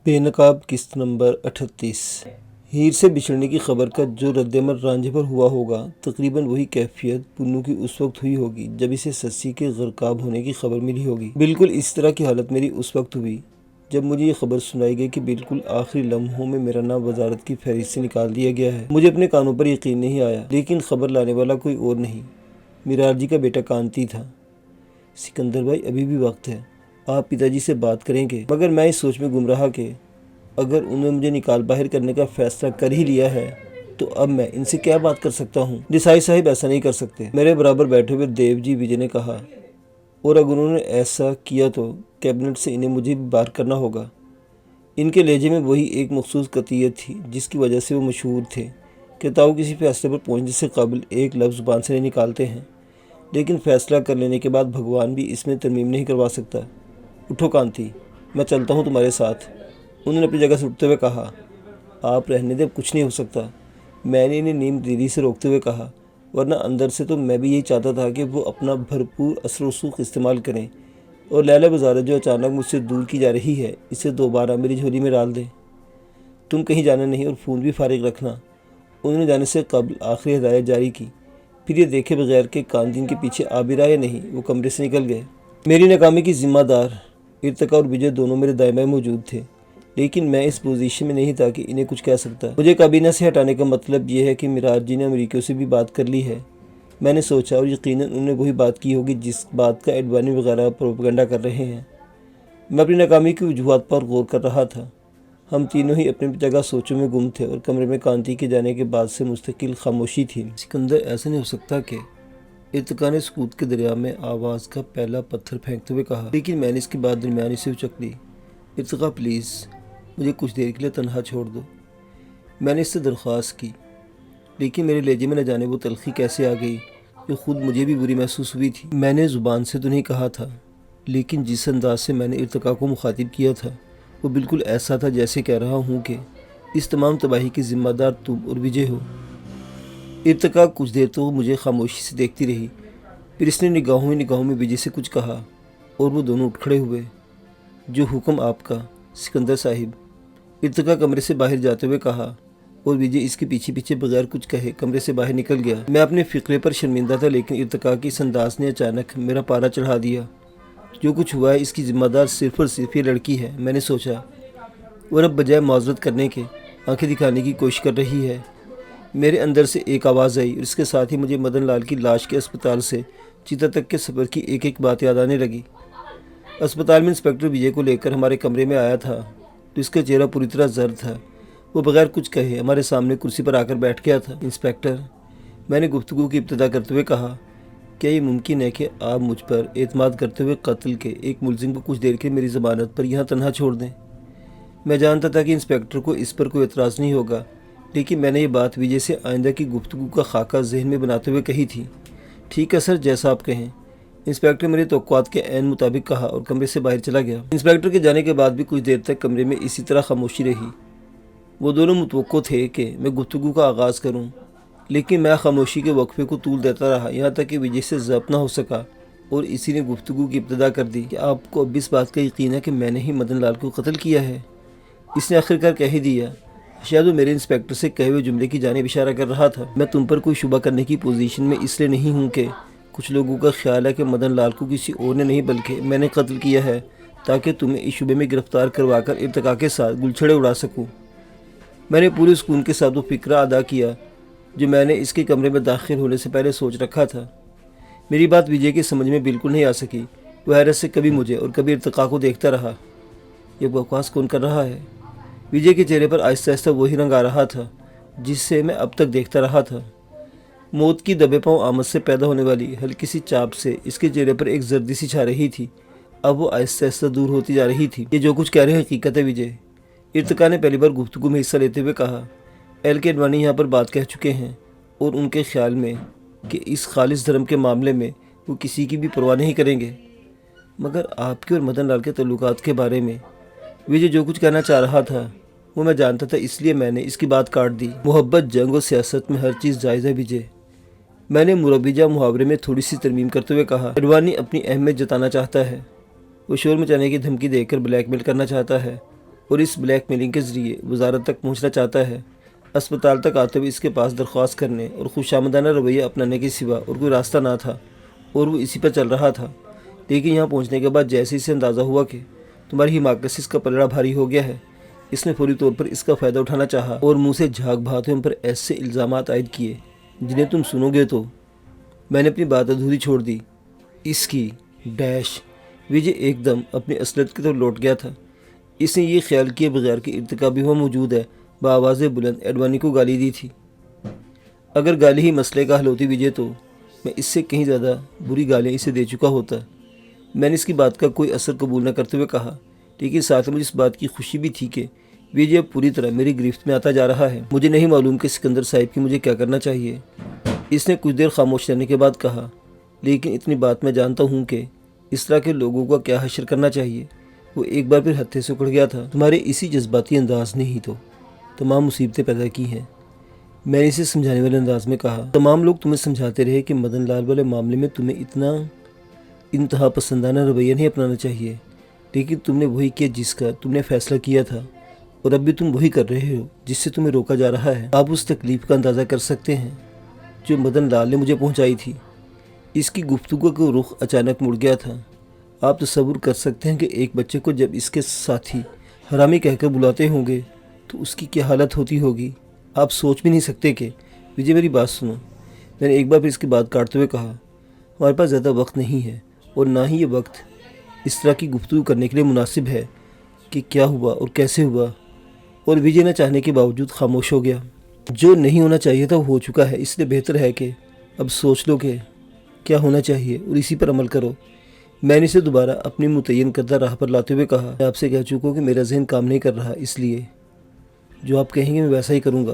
بے نقاب قسط نمبر 38۔ ہیر سے بچھڑنے کی خبر کا جو رد عمل رانجھے پر ہوا ہوگا، تقریباً وہی کیفیت پنو کی اس وقت ہوئی ہوگی جب اسے سسی کے غرقاب ہونے کی خبر ملی ہوگی۔ بالکل اس طرح کی حالت میری اس وقت ہوئی جب مجھے یہ خبر سنائی گئی کہ بالکل آخری لمحوں میں میرا نام وزارت کی فہرست سے نکال دیا گیا ہے۔ مجھے اپنے کانوں پر یقین نہیں آیا، لیکن خبر لانے والا کوئی اور نہیں، میرارجی کا بیٹا کانتی تھا۔ سکندر بھائی، ابھی بھی وقت ہے، آپ پتا جی سے بات کریں گے؟ مگر میں اس سوچ میں گم رہا کہ اگر انہوں نے مجھے نکال باہر کرنے کا فیصلہ کر ہی لیا ہے تو اب میں ان سے کیا بات کر سکتا ہوں؟ دیسائی صاحب ایسا نہیں کر سکتے، میرے برابر بیٹھے ہوئے دیو جی وجے نے کہا، اور اگر انہوں نے ایسا کیا تو کیبنٹ سے انہیں مجھے بھی باہر کرنا ہوگا۔ ان کے لہجے میں وہی ایک مخصوص قطعیت تھی جس کی وجہ سے وہ مشہور تھے کہ تاؤ کسی فیصلے پر پہنچنے سے قبل ایک لفظ زبان سے نہیں نکالتے ہیں، لیکن فیصلہ کر لینے کے بعد بھگوان بھی اس میں ترمیم نہیں کروا سکتا۔ اٹھو کانتی، میں چلتا ہوں تمہارے ساتھ، انہوں نے اپنی جگہ سے اٹھتے ہوئے کہا۔ آپ رہنے دیں، کچھ نہیں ہو سکتا، میں نے انہیں نیم دلی سے روکتے ہوئے کہا، ورنہ اندر سے تو میں بھی یہی چاہتا تھا کہ وہ اپنا بھرپور اثر و رسوخ استعمال کریں اور لیلا وزارت جو اچانک مجھ سے دور کی جا رہی ہے اسے دوبارہ میری جھولی میں ڈال دیں۔ تم کہیں جانا نہیں اور فون بھی فارغ رکھنا، انہوں نے جانے سے قبل آخری ہدایت جاری کی۔ پھر یہ دیکھے بغیر کہ کانتی ان کے پیچھے آ بھی رہا یا نہیں، وہ کمرے سے نکل گئے۔ میری ناکامی کی ذمہ دار ارتقا اور وجے دونوں میرے دائیں بائیں موجود تھے، لیکن میں اس پوزیشن میں نہیں تھا کہ انہیں کچھ کہہ سکتا۔ مجھے کابینہ سے ہٹانے کا مطلب یہ ہے کہ میرارجی نے امریکیوں سے بھی بات کر لی ہے، میں نے سوچا، اور یقیناً انہوں نے وہی بات کی ہوگی جس بات کا ایڈوانی وغیرہ پروپیگنڈا کر رہے ہیں۔ میں اپنی ناکامی کی وجوہات پر غور کر رہا تھا۔ ہم تینوں ہی اپنی جگہ سوچوں میں گم تھے اور کمرے میں کانتی کے جانے کے بعد سے مستقل خاموشی تھی۔ سکندر، ایسا نہیں ہو سکتا کہ ارتقا نے سکوت کے دریا میں آواز کا پہلا پتھر پھینکتے ہوئے کہا، لیکن میں نے اس کی بات درمیانی سے اچک لی۔ ارتقا پلیز، مجھے کچھ دیر کے لیے تنہا چھوڑ دو، میں نے اس سے درخواست کی، لیکن میرے لہجے میں نہ جانے وہ تلخی کیسے آ گئی جو خود مجھے بھی بری محسوس ہوئی تھی۔ میں نے زبان سے تو نہیں کہا تھا، لیکن جس انداز سے میں نے ارتقا کو مخاطب کیا تھا وہ بالکل ایسا تھا جیسے کہہ رہا ہوں کہ اس تمام تباہی کی ذمہ دار تم اور وجے ہو۔ ارتقا کچھ دیر تو مجھے خاموشی سے دیکھتی رہی، پھر اس نے نگاہوں میں وجے سے کچھ کہا اور وہ دونوں اٹھ کھڑے ہوئے۔ جو حکم آپ کا سکندر صاحب، ارتقا کمرے سے باہر جاتے ہوئے کہا، اور وجے اس کے پیچھے پیچھے بغیر کچھ کہے کمرے سے باہر نکل گیا۔ میں اپنے فقرے پر شرمندہ تھا، لیکن ارتقا کی اس انداز نے اچانک میرا پارا چڑھا دیا۔ جو کچھ ہوا ہے اس کی ذمہ دار صرف اور صرف یہ لڑکی ہے، میں نے سوچا، اور اب بجائے معذرت کرنے کے آنکھیں دکھانے کی کوشش کر رہی ہے۔ میرے اندر سے ایک آواز آئی اور اس کے ساتھ ہی مجھے مدن لال کی لاش کے اسپتال سے چیتا تک کے سفر کی ایک ایک بات یاد آنے لگی۔ اسپتال میں انسپکٹر وجے کو لے کر ہمارے کمرے میں آیا تھا تو اس کا چہرہ پوری طرح زرد تھا۔ وہ بغیر کچھ کہے ہمارے سامنے کرسی پر آ کر بیٹھ گیا تھا۔ انسپکٹر، میں نے گفتگو کی ابتدا کرتے ہوئے کہا، کیا یہ ممکن ہے کہ آپ مجھ پر اعتماد کرتے ہوئے قتل کے ایک ملزم کو کچھ دیر کے میری ضمانت پر یہاں تنہا چھوڑ دیں؟ میں جانتا تھا کہ انسپکٹر کو اس پر کوئی اعتراض نہیں ہوگا، لیکن میں نے یہ بات وجے سے آئندہ کی گفتگو کا خاکہ ذہن میں بناتے ہوئے کہی تھی۔ ٹھیک ہے سر، جیسا آپ کہیں، انسپکٹر میرے توقعات کے عین مطابق کہا اور کمرے سے باہر چلا گیا۔ انسپکٹر کے جانے کے بعد بھی کچھ دیر تک کمرے میں اسی طرح خاموشی رہی۔ وہ دونوں متوقع تھے کہ میں گفتگو کا آغاز کروں، لیکن میں خاموشی کے وقفے کو طول دیتا رہا، یہاں تک کہ وجے سے ضبط نہ ہو سکا اور اسی نے گفتگو کی ابتدا کر دی کہ آپ کو اب اس بات کا یقین ہے کہ میں نے ہی مدن لال کو قتل کیا ہے؟ اس نے آخرکار کہہ ہی دیا۔ شاید وہ میرے انسپکٹر سے کہے ہوئے جملے کی جانب اشارہ کر رہا تھا۔ میں تم پر کوئی شبہ کرنے کی پوزیشن میں اس لیے نہیں ہوں کہ کچھ لوگوں کا خیال ہے کہ مدن لال کو کسی اور نے نہیں بلکہ میں نے قتل کیا ہے تاکہ تمہیں اس شبے میں گرفتار کروا کر ارتقا کے ساتھ گلچھڑے اڑا سکوں۔ میں نے پورے سکون کے ساتھ وہ فکرہ ادا کیا جو میں نے اس کے کمرے میں داخل ہونے سے پہلے سوچ رکھا تھا۔ میری بات وجے کی سمجھ میں بالکل نہیں آ سکی۔ وہ حیرت سے کبھی مجھے اور کبھی ارتقا کو دیکھتا رہا۔ یہ بکواس کون کر رہا ہے؟ وجے کے چہرے پر آہستہ آہستہ وہی رنگ آ رہا تھا جس سے میں اب تک دیکھتا رہا تھا۔ موت کی دبے پاؤں آمد سے پیدا ہونے والی ہلکی سی چاپ سے اس کے چہرے پر ایک زردی سی چھا رہی تھی، اب وہ آہستہ آہستہ دور ہوتی جا رہی تھی۔ یہ جو کچھ کہہ رہے ہیں حقیقت ہے وجے، ارتقا نے پہلی بار گفتگو میں حصہ لیتے ہوئے کہا۔ ایل کے اڈوانی یہاں پر بات کہہ چکے ہیں اور ان کے خیال میں کہ اس خالص دھرم کے معاملے میں وہ کسی کی بھی پرواہ نہیں کریں گے، مگر آپ کے اور مدن لال کے تعلقات کے بارے میں وجے جو کچھ کہنا چاہ رہا تھا وہ میں جانتا تھا، اس لیے میں نے اس کی بات کاٹ دی۔ محبت، جنگ اور سیاست میں ہر چیز جائز ہے وجے، میں نے مروجہ محاورے میں تھوڑی سی ترمیم کرتے ہوئے کہا۔ اڈوانی اپنی اہمیت جتانا چاہتا ہے، وہ شور مچانے کی دھمکی دے کر بلیک میل کرنا چاہتا ہے اور اس بلیک میلنگ کے ذریعے وزارت تک پہنچنا چاہتا ہے۔ اسپتال تک آتے ہوئے اس کے پاس درخواست کرنے اور خوشامدانہ رویہ اپنانے کے سوا اور کوئی راستہ نہ تھا اور وہ اسی پر چل رہا تھا۔ لیکن یہاں پہنچنے کے بعد جیسے اسے اندازہ ہوا کہ تمہاری حماقت سے اس کا پلڑا بھاری ہو گیا ہے، اس نے فوری طور پر اس کا فائدہ اٹھانا چاہا اور منہ سے جھاگ بھاتے ان پر ایسے الزامات عائد کیے جنہیں تم سنو گے تو۔ میں نے اپنی بات ادھوری چھوڑ دی۔ اس کی وجے ایک دم اپنی اصلیت کی طرف لوٹ گیا تھا۔ اس نے یہ خیال کیے بغیر کہ ارتکابی ہوا موجود ہے، بآواز بلند ایڈوانی کو گالی دی تھی۔ اگر گالی ہی مسئلے کا حل ہوتی وجے تو میں اس سے کہیں زیادہ بری گالیاں اسے دے چکا ہوتا۔ میں نے اس کی بات کا کوئی اثر قبول نہ کرتے ہوئے کہا، لیکن ساتھ مجھے اس بات کی خوشی بھی تھی کہ وجے اب پوری طرح میری گرفت میں آتا جا رہا ہے۔ مجھے نہیں معلوم کہ سکندر صاحب کی مجھے کیا کرنا چاہیے۔ اس نے کچھ دیر خاموش رہنے کے بعد کہا، لیکن اتنی بات میں جانتا ہوں کہ اس طرح کے لوگوں کا کیا حشر کرنا چاہیے۔ وہ ایک بار پھر ہتھے سے اکڑ گیا تھا۔ تمہارے اسی جذباتی انداز نے ہی تو تمام مصیبتیں پیدا کی ہیں، میں نے اسے سمجھانے والے انداز میں کہا۔ تمام لوگ تمہیں سمجھاتے رہے کہ مدن لال والے معاملے میں تمہیں اتنا انتہا پسندانہ رویہ نہیں اپنانا چاہیے، لیکن تم نے وہی کیا جس کا تم نے فیصلہ کیا تھا، اور اب بھی تم وہی کر رہے ہو جس سے تمہیں روکا جا رہا ہے۔ آپ اس تکلیف کا اندازہ کر سکتے ہیں جو مدن لال نے مجھے پہنچائی تھی۔ اس کی گفتگو کا رخ اچانک مڑ گیا تھا۔ آپ تصور کر سکتے ہیں کہ ایک بچے کو جب اس کے ساتھی حرامی کہہ کر بلاتے ہوں گے تو اس کی کیا حالت ہوتی ہوگی۔ آپ سوچ بھی نہیں سکتے کہ وجے میری بات سنو۔ میں نے ایک بار پھر اس کی بات کاٹتے ہوئے کہا، ہمارے پاس زیادہ وقت نہیں ہے اور نہ ہی یہ وقت اس طرح کی گفتگو کرنے کے لیے مناسب ہے کہ کیا ہوا اور کیسے ہوا۔ اور وجے نہ چاہنے کے باوجود خاموش ہو گیا۔ جو نہیں ہونا چاہیے تھا وہ ہو چکا ہے، اس لیے بہتر ہے کہ اب سوچ لو کہ کیا ہونا چاہیے اور اسی پر عمل کرو۔ میں نے اسے دوبارہ اپنی متعین کردہ راہ پر لاتے ہوئے کہا، میں آپ سے کہہ چکا ہوں کہ میرا ذہن کام نہیں کر رہا، اس لیے جو آپ کہیں گے میں ویسا ہی کروں گا۔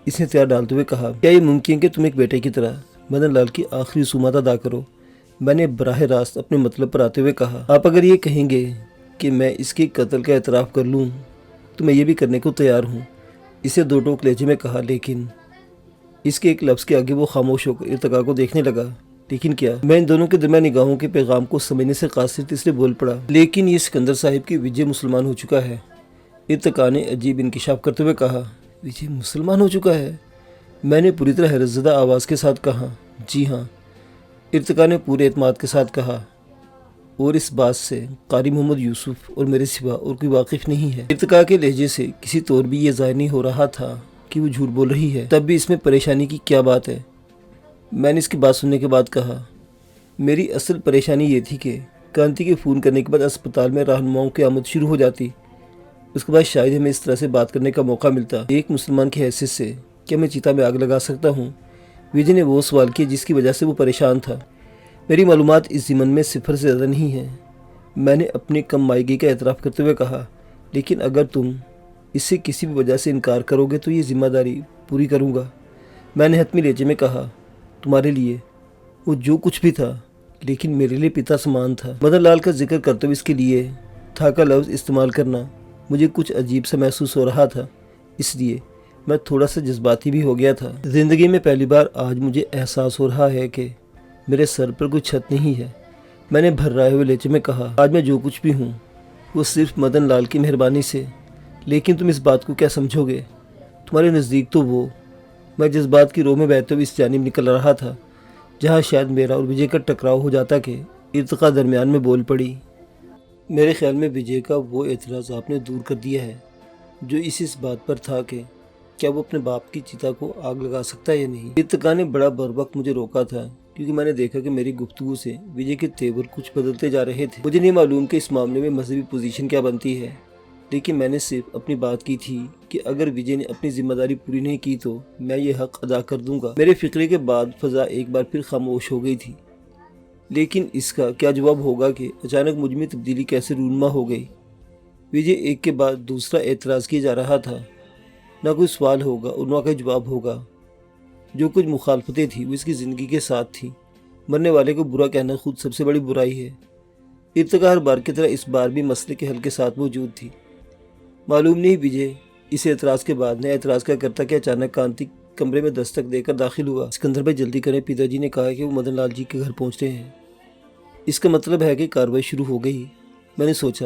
اس نے ہتھیار ڈالتے ہوئے کہا، کیا یہ ممکن ہے کہ تم ایک بیٹے کی طرح مدن لال کی آخری رسومات ادا کرو؟ میں نے براہ راست اپنے مطلب پر آتے ہوئے کہا، آپ اگر یہ کہیں گے کہ میں اس کے قتل کا اعتراف کر لوں تو میں یہ بھی کرنے کو تیار ہوں۔ اسے دو ٹوک لہجے میں کہا، لیکن اس کے ایک لفظ کے آگے وہ خاموش ہو کر ارتقا کو دیکھنے لگا۔ لیکن کیا؟ میں ان دونوں کے درمیان نگاہوں کے پیغام کو سمجھنے سے قاصر تھی، اس لیے بول پڑا، لیکن یہ سکندر صاحب کی وجے مسلمان ہو چکا ہے۔ ارتقا نے عجیب انکشاف کرتے ہوئے کہا، وجے مسلمان ہو چکا ہے؟ میں نے پوری طرح حیرت زدہ آواز کے ساتھ کہا، جی ہاں۔ ارتقا نے پورے اعتماد کے ساتھ کہا، اور اس بات سے قاری محمد یوسف اور میرے سوا اور کوئی واقف نہیں ہے۔ ارتقا کے لہجے سے کسی طور بھی یہ ظاہر نہیں ہو رہا تھا کہ وہ جھوٹ بول رہی ہے، تب بھی اس میں پریشانی کی کیا بات ہے؟ میں نے اس کی بات سننے کے بعد کہا، میری اصل پریشانی یہ تھی کہ کانتی کے فون کرنے کے بعد اسپتال میں رہنماؤں کی آمد شروع ہو جاتی، اس کے بعد شاید ہمیں اس طرح سے بات کرنے کا موقع ملتا۔ ایک مسلمان کی حیثیت سے کیا میں چیتا میں آگ لگا سکتا ہوں؟ وجے نے وہ سوال کیا جس کی وجہ سے وہ پریشان تھا۔ میری معلومات اس ضمن میں 0 سے زیادہ نہیں ہیں، میں نے اپنی کم مائیگی کا اعتراف کرتے ہوئے کہا، لیکن اگر تم اس سے کسی بھی وجہ سے انکار کرو گے تو یہ ذمہ داری پوری کروں گا۔ میں نے حتمی لہجے میں کہا، تمہارے لیے وہ جو کچھ بھی تھا لیکن میرے لیے پتا سمان تھا۔ مدن لال کا ذکر کرتے ہوئے اس کے لیے تھا کا لفظ استعمال کرنا مجھے کچھ عجیب سا محسوس ہو رہا تھا، اس لیے میں تھوڑا سا جذباتی بھی ہو گیا تھا۔ زندگی میں پہلی بار آج مجھے احساس ہو رہا ہے کہ میرے سر پر کوئی چھت نہیں ہے۔ میں نے بھرائے ہوئے لہجے میں کہا، آج میں جو کچھ بھی ہوں وہ صرف مدن لال کی مہربانی سے، لیکن تم اس بات کو کیا سمجھو گے؟ تمہارے نزدیک تو وہ… میں جذبات کی رو میں بہتے ہوئے اس جانب نکل رہا تھا جہاں شاید میرا اور وجے کا ٹکراؤ ہو جاتا کہ ارتقا درمیان میں بول پڑی، میرے خیال میں وجے کا وہ اعتراض آپ نے دور کر دیا ہے جو اس بات پر تھا کہ کیا وہ اپنے باپ کی چتا کو آگ لگا سکتا ہے یا نہیں۔ ارتقا نے بڑا بروقت مجھے روکا تھا کیونکہ میں نے دیکھا کہ میری گفتگو سے وجے کے تیور کچھ بدلتے جا رہے تھے۔ مجھے نہیں معلوم کہ اس معاملے میں مذہبی پوزیشن کیا بنتی ہے، لیکن میں نے صرف اپنی بات کی تھی کہ اگر وجے نے اپنی ذمہ داری پوری نہیں کی تو میں یہ حق ادا کر دوں گا۔ میرے فکرے کے بعد فضا ایک بار پھر خاموش ہو گئی تھی، لیکن اس کا کیا جواب ہوگا کہ اچانک مجھ میں تبدیلی کیسے رونما ہو گئی۔ وجے ایک کے بعد دوسرا اعتراض کیا جا رہا تھا، نہ کوئی سوال ہوگا اور نہ کوئی جواب ہوگا۔ جو کچھ مخالفتیں تھیں وہ اس کی زندگی کے ساتھ تھیں۔ مرنے والے کو برا کہنا خود سب سے بڑی برائی ہے۔ ارتقا ہر بار کی طرح اس بار بھی مسئلے کے حل کے ساتھ موجود تھی۔ معلوم نہیں وجے اس اعتراض کے بعد نیا اعتراض کیا کرتا کہ اچانک کانتی کمرے میں دستک دے کر داخل ہوا۔ سکندر بھائی جلدی کریں، پتا جی نے کہا کہ وہ مدن لال جی کے گھر پہنچتے ہیں۔ اس کا مطلب ہے کہ کارروائی شروع ہو گئی۔ میں نے سوچا